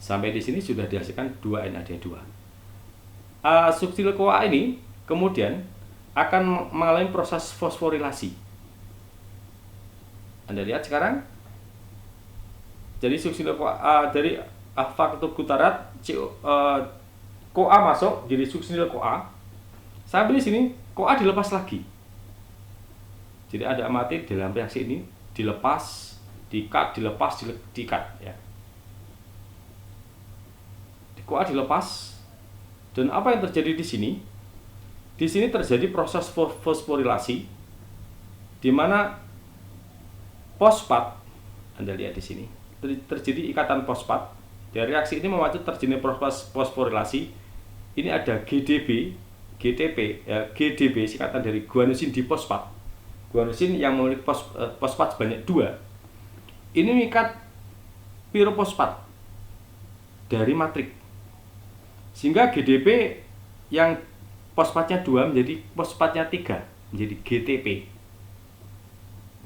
Sampai di sini sudah dihasilkan 2 NADH2. Suksil-CoA ini kemudian akan mengalami proses fosforilasi. Anda lihat sekarang. Jadi suksil-CoA dari faktor glutarat CoA masuk jadi suksil-CoA. Sampai di sini CoA dilepas lagi. Jadi ada amati dalam reaksi ini dilepas, di-cut, dilepas, di-cut ya. CoA dilepas, dan apa yang terjadi di sini? Di sini terjadi proses fosforilasi, di mana fosfat, Anda lihat di sini, terjadi ikatan fosfat. Dari reaksi ini memacu terjadinya proses fosforilasi. Ini ada GDB, GTP, ya, GDB singkatan dari guanosin difosfat. Guanosin yang memiliki fosfat sebanyak 2. Ini mengikat pirofosfat dari matrik. Sehingga GDP yang fosfatnya 2 menjadi fosfatnya 3, menjadi GTP.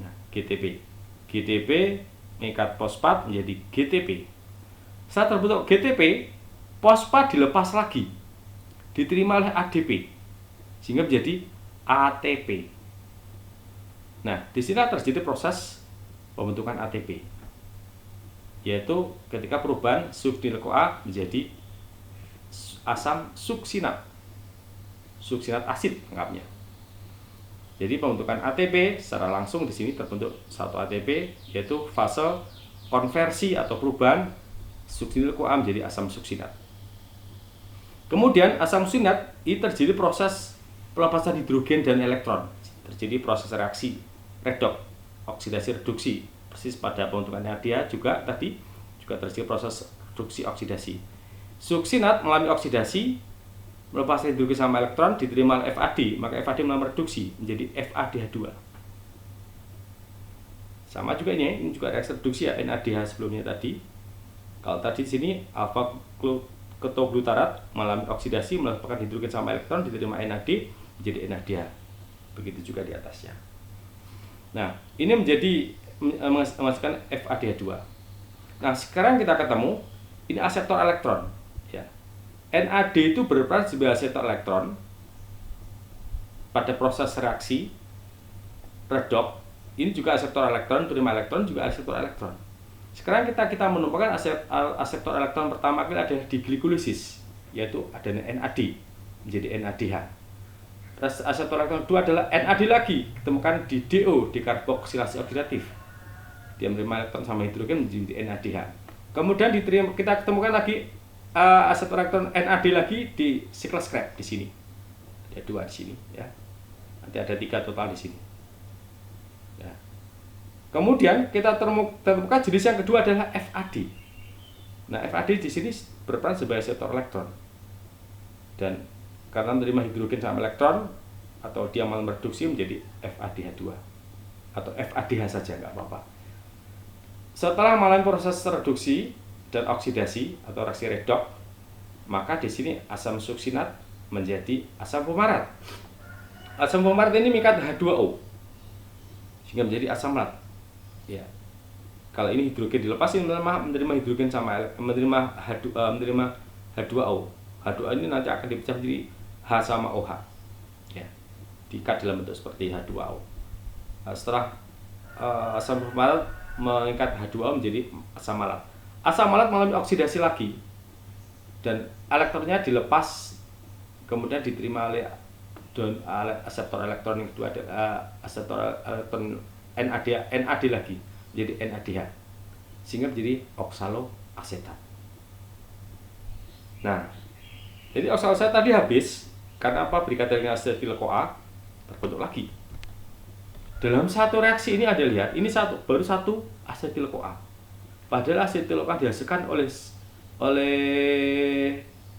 Nah, GTP mengikat fosfat menjadi GTP. Saat terbentuk GTP, fosfat dilepas lagi, diterima oleh ADP, sehingga menjadi ATP. Nah, disinilah terjadi proses pembentukan ATP, yaitu ketika perubahan suksil-CoA menjadi asam suksinat, suksinat asid lengkapnya. Jadi pembentukan ATP secara langsung di sini terbentuk satu ATP, yaitu fase konversi atau perubahan suksil-CoA menjadi asam suksinat. Kemudian asam suksinat ini terjadi proses pelepasan hidrogen dan elektron, terjadi proses reaksi redoks, oksidasi reduksi, persis pada pembentukan NADH juga tadi juga terjadi proses reduksi oksidasi. Suksinat mengalami oksidasi, melepaskan hidrogen sama elektron, diterima FAD, maka FAD mengalami reduksi menjadi FADH2. Sama juga ini juga reaksi reduksi ya, NADH sebelumnya tadi. Kalau tadi di sini alfa ketoglutarat mengalami oksidasi, melepaskan hidrogen sama elektron, diterima NAD menjadi NADH. Begitu juga di atasnya. Nah, ini menjadi menghasilkan FADH2. Nah, sekarang kita ketemu ini aseptor elektron. Ya. NAD itu berperan sebagai aseptor elektron pada proses reaksi redoks. Ini juga aseptor elektron, terima elektron juga aseptor elektron. Sekarang kita menemukan aseptor elektron pertama kali ada di glikolisis, yaitu ada NAD menjadi NADH. Aseptor elektron kedua adalah NAD lagi, ditemukan di DO, di karboksilasi oksidatif. Dia menerima elektron sama hidrogen menjadi NADH. Kemudian kita ketemukan lagi aseptor elektron NAD lagi di cycle scrap di sini. Ada 2 di sini ya. Nanti ada 3 total di sini. Ya. Kemudian kita temukan jenis yang kedua adalah FAD. Nah, FAD di sini berperan sebagai aseptor elektron. Dan karena menerima hidrogen sama elektron atau dia malah mereduksi menjadi FADH2 atau FADH saja nggak apa-apa. Setelah mengalami proses reduksi dan oksidasi atau reaksi redoks, maka di sini asam suksinat menjadi asam fumarat. Asam fumarat ini mengikat H2O sehingga menjadi asam malat. Ya. Kalau ini hidrogen dilepas, ini menerima hidrogen sama menerima H2O. H2O ini nanti akan dipecah menjadi H sama OH. Ya. Diikat dalam bentuk seperti H2O. Nah, setelah asam fumarat mengikat H2O menjadi asam malat. Asam malat mengalami oksidasi lagi dan elektronnya dilepas, kemudian diterima oleh aseptor elektron yang kedua adalah aseptor elektron NAD lagi menjadi NADH sehingga menjadi oksaloasetat. Nah, jadi oksaloasetat tadi habis karena apa? Berikatan dengan asetil-CoA terbentuk lagi. Dalam satu reaksi ini Anda lihat, ini baru satu asetil-CoA. Padahal asetil-CoA dihasilkan oleh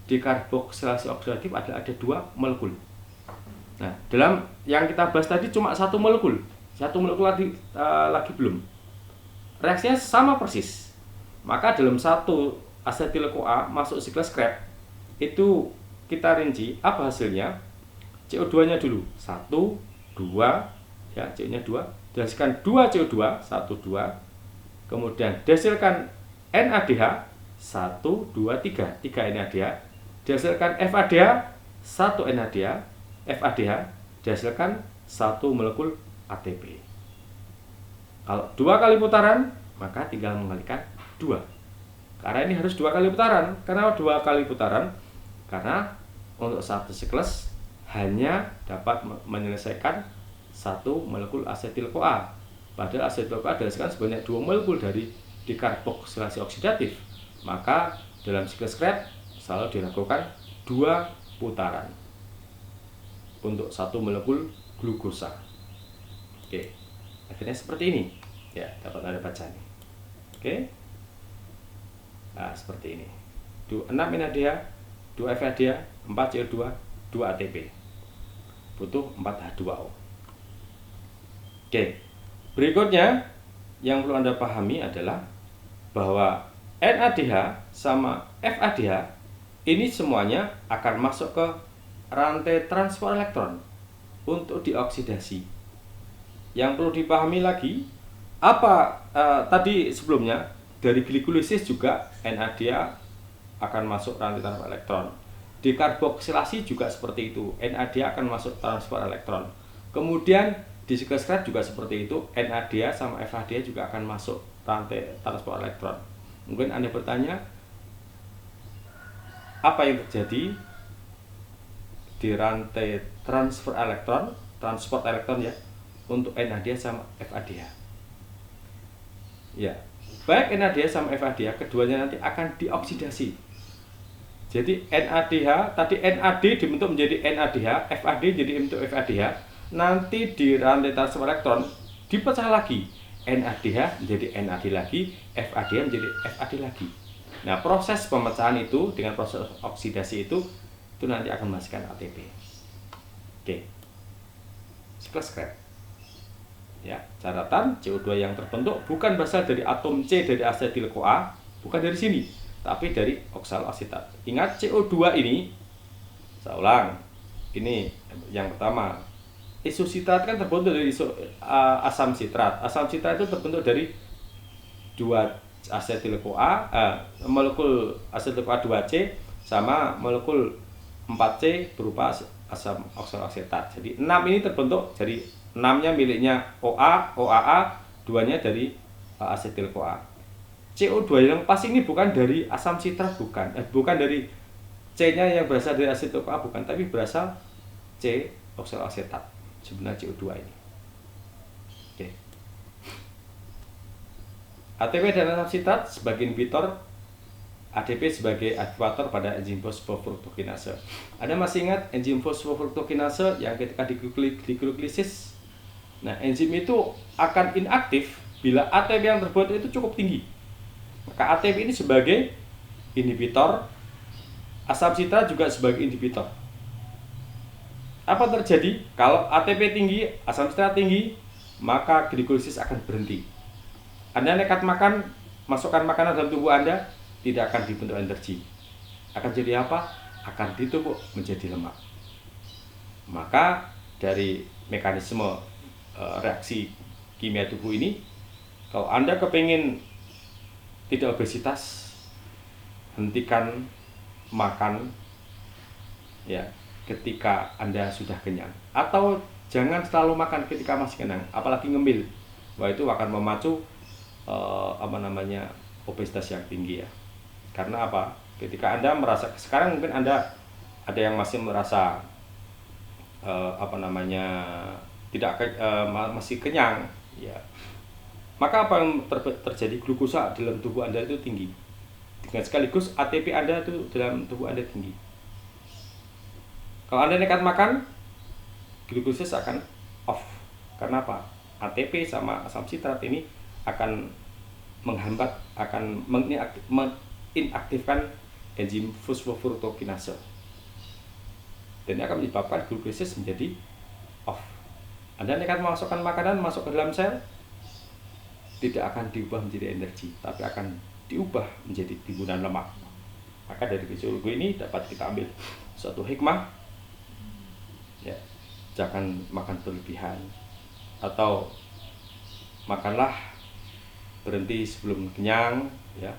dekarboksilasi oksidatif ada 2 molekul. Nah, dalam yang kita bahas tadi cuma 1 molekul. 1 molekul lagi belum. Reaksinya sama persis. Maka dalam satu asetil-CoA masuk siklus Krebs itu kita rinci apa hasilnya? CO2-nya dulu 1, 2, ya, CO-nya 2, dihasilkan 2 CO2, 1, 2. Kemudian dihasilkan NADH 1, 2, 3. 3 NADH dihasilkan FADH, 1 NADH, FADH dihasilkan 1 molekul ATP. Kalau 2 kali putaran, maka tinggal mengalikan 2. Karena ini harus 2 kali putaran. Karena 2 kali putaran? Karena untuk satu siklus hanya dapat menyelesaikan 1 molekul asetil-CoA. Padahal asetil-CoA dihasilkan sebanyak 2 molekul dari dikarboksilasi oksidatif. Maka dalam siklus Krebs selalu dilakukan 2 putaran untuk 1 molekul glukosa. Oke, akhirnya seperti ini. Ya, dapat Anda baca nih. Oke. Nah, seperti ini. 6 NADH, 2 FADH, 4 CO2, 2 ATP. Butuh 4 H2O. Oke. Berikutnya yang perlu Anda pahami adalah bahwa NADH sama FADH ini semuanya akan masuk ke rantai transport elektron untuk dioksidasi. Yang perlu dipahami lagi, tadi sebelumnya dari glikolisis juga NADH akan masuk rantai transport elektron. Dikarboksilasi juga seperti itu, NADH akan masuk transport elektron. Kemudian di siklus Krebs juga seperti itu, NADH sama FADH juga akan masuk rantai transport elektron. Mungkin Anda bertanya, apa yang terjadi di rantai transport elektron ya, untuk NADH sama FADH? Ya, baik NADH sama FADH, keduanya nanti akan dioksidasi. Jadi NADH, tadi NAD dibentuk menjadi NADH, FAD jadi bentuk FADH. Nanti di rantai transport elektron dipecah lagi, NADH menjadi NAD lagi, FADH menjadi FAD lagi. Nah, proses pemecahan itu dengan proses oksidasi itu nanti akan menghasilkan ATP. Oke. Siklus Krebs. Ya, catatan CO2 yang terbentuk bukan berasal dari atom C dari asetil-CoA, bukan dari sini, tapi dari oksaloasetat. Ingat, CO2 ini, saya ulang, ini yang pertama. Isositrat kan terbentuk dari asam sitrat. Asam sitrat itu terbentuk dari 2 asetil-CoA, molekul asetil-CoA 2C sama molekul 4C berupa asam oksaloasetat. Jadi 6 ini terbentuk dari 6-nya miliknya OA, OAA, 2-nya dari asetil-CoA. CO2 yang pas ini bukan dari asam sitrat, bukan dari C-nya yang berasal dari asetil-CoA, bukan, tapi berasal C oksaloasetat. Sebenarnya CO2 ini. Oke. ATP dan asam sitrat sebagai inhibitor, ADP sebagai aktivator pada enzim fosfofruktokinase. Anda masih ingat enzim fosfofruktokinase yang ketika diglikolisis? Nah, enzim itu akan inaktif bila ATP yang terbuat itu cukup tinggi. Maka ATP ini sebagai inhibitor, asam sitrat juga sebagai inhibitor. Apa terjadi? Kalau ATP tinggi, asam sitrat tinggi, maka glikolisis akan berhenti. Anda nekat makan, masukkan makanan dalam tubuh Anda, tidak akan dibentuk energi. Akan jadi apa? Akan ditumpuk menjadi lemak. Maka dari mekanisme reaksi kimia tubuh ini, kalau Anda kepingin tidak obesitas, hentikan makan ya ketika Anda sudah kenyang, atau jangan selalu makan ketika masih kenyang, apalagi ngemil. Wah, itu akan memacu obesitas yang tinggi ya. Karena apa? Ketika Anda merasa, sekarang mungkin Anda ada yang masih merasa masih kenyang ya. Maka apa yang terjadi? Glukosa dalam tubuh Anda itu tinggi. Dengan sekaligus ATP Anda itu dalam tubuh Anda tinggi. Kalau Anda nekat makan, glikolisis akan off. Karena apa? ATP sama asam sitrat ini akan menghambat, akan menginaktifkan enzim fosfofruktokinase. Dan ini akan menyebabkan glikolisis menjadi off. Anda nekat memasukkan makanan masuk ke dalam sel, tidak akan diubah menjadi energi, tapi akan diubah menjadi timbunan lemak. Maka dari fisiologi ini dapat kita ambil suatu hikmah, ya, jangan makan berlebihan, atau makanlah berhenti sebelum kenyang, ya.